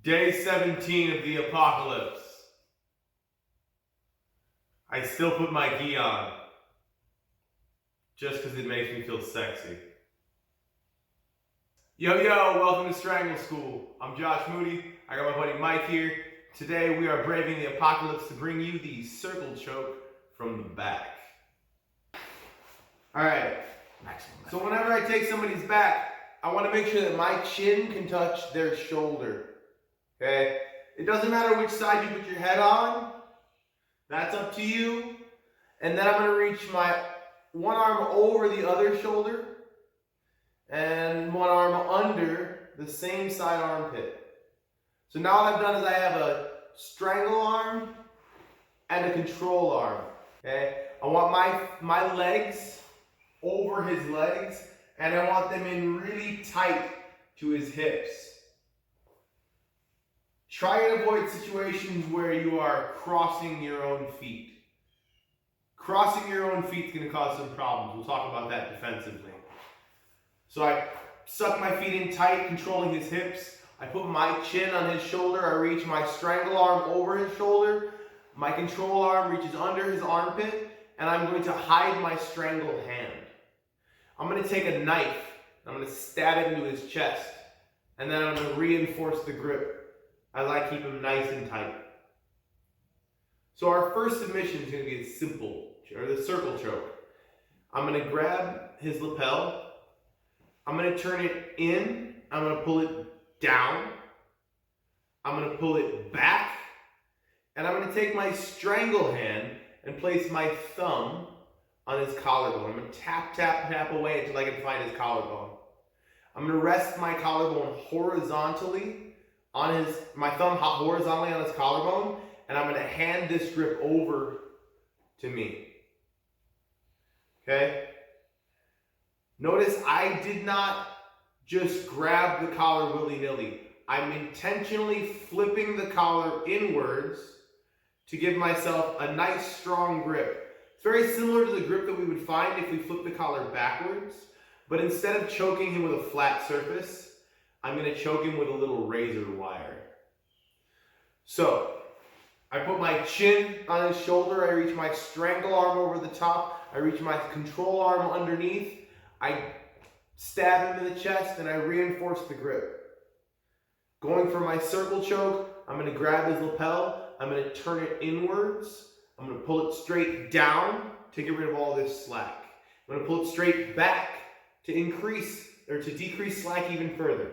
Day 17 of the apocalypse. I still put my gi on. Just because it makes me feel sexy. Yo, welcome to Strangle School. I'm Josh Moody. I got my buddy Mike here. Today we are braving the apocalypse to bring you the circle choke from the back. Alright, so whenever I take somebody's back, I want to make sure that my chin can touch their shoulder. Okay? It doesn't matter which side you put your head on. That's up to you. And then I'm going to reach my one arm over the other shoulder and one arm under the same side armpit. So now what I've done is I have a strangle arm and a control arm. Okay? I want my legs over his legs, and I want them in really tight to his hips. Try and avoid situations where you are crossing your own feet. Crossing your own feet is going to cause some problems. We'll talk about that defensively. So I suck my feet in tight, controlling his hips. I put my chin on his shoulder. I reach my strangle arm over his shoulder. My control arm reaches under his armpit, and I'm going to hide my strangled hand. I'm going to take a knife, and I'm going to stab it into his chest, and then I'm going to reinforce the grip as I keep him nice and tight. So our first submission is going to be the circle choke. I'm going to grab his lapel. I'm going to turn it in. I'm going to pull it down. I'm going to pull it back. And I'm going to take my strangle hand and place my thumb on his collarbone. I'm going to tap away until I can find his collarbone. I'm going to rest my collarbone horizontally on my thumb horizontally on his collarbone, and I'm going to hand this grip over to me. Okay? Notice I did not just grab the collar willy-nilly. I'm intentionally flipping the collar inwards to give myself a nice strong grip. It's very similar to the grip that we would find if we flip the collar backwards, but instead of choking him with a flat surface, I'm going to choke him with a little razor wire. So, I put my chin on his shoulder, I reach my strangle arm over the top, I reach my control arm underneath, I stab him in the chest, and I reinforce the grip. Going for my circle choke, I'm going to grab his lapel, I'm going to turn it inwards, I'm going to pull it straight down to get rid of all this slack. I'm going to pull it straight back to decrease slack even further.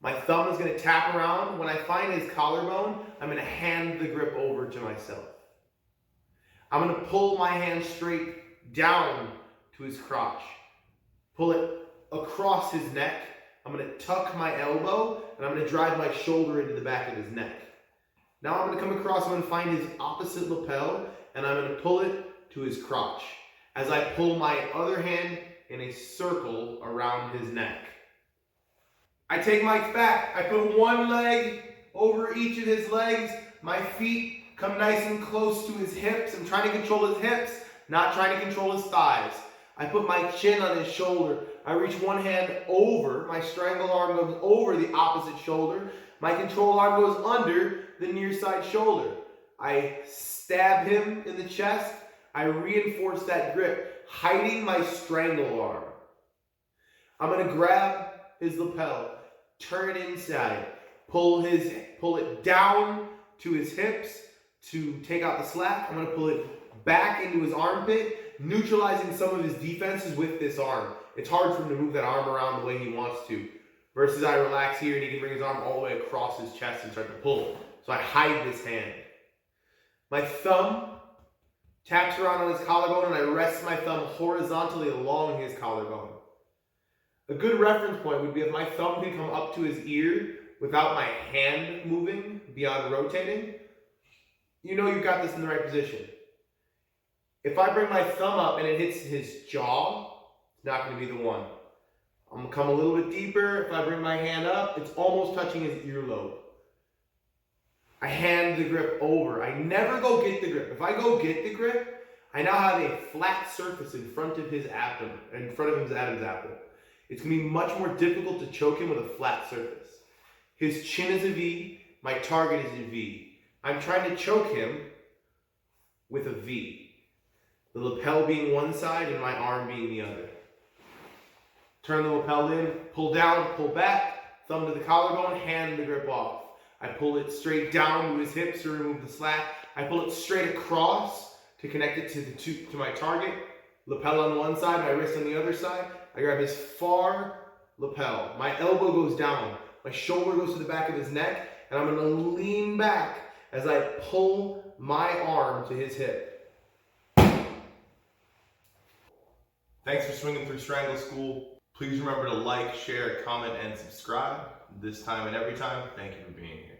My thumb is going to tap around. When I find his collarbone, I'm going to hand the grip over to myself. I'm going to pull my hand straight down to his crotch. Pull it across his neck. I'm going to tuck my elbow, and I'm going to drive my shoulder into the back of his neck. Now I'm going to come across, I'm going to find his opposite lapel, and I'm going to pull it to his crotch as I pull my other hand in a circle around his neck. I take Mike back. I put one leg over each of his legs. My feet come nice and close to his hips. I'm trying to control his hips, not trying to control his thighs. I put my chin on his shoulder. I reach one hand over. My strangle arm goes over the opposite shoulder. My control arm goes under the near side shoulder. I stab him in the chest. I reinforce that grip, hiding my strangle arm. I'm going to grab his lapel, turn it inside, pull it down to his hips to take out the slack. I'm going to pull it back into his armpit, neutralizing some of his defenses with this arm. It's hard for him to move that arm around the way he wants to, versus I relax here and he can bring his arm all the way across his chest and start to pull. So I hide this hand. My thumb taps around on his collarbone, and I rest my thumb horizontally along his collarbone. A good reference point would be if my thumb can come up to his ear without my hand moving beyond rotating, you know you've got this in the right position. If I bring my thumb up and it hits his jaw, it's not going to be the one. I'm going to come a little bit deeper. If I bring my hand up, it's almost touching his earlobe. I hand the grip over. I never go get the grip. If I go get the grip, I now have a flat surface in front of his abdomen, in front of his Adam's apple. It's going to be much more difficult to choke him with a flat surface. His chin is a V, my target is a V. I'm trying to choke him with a V. The lapel being one side and my arm being the other. Turn the lapel in, pull down, pull back, thumb to the collarbone, hand the grip off. I pull it straight down to his hips to remove the slack. I pull it straight across to connect it to my target. Lapel on one side, my wrist on the other side. I grab his far lapel. My elbow goes down. My shoulder goes to the back of his neck, and I'm gonna lean back as I pull my arm to his hip. Thanks for swinging through Strangle School. Please remember to like, share, comment, and subscribe. This time and every time, thank you for being here.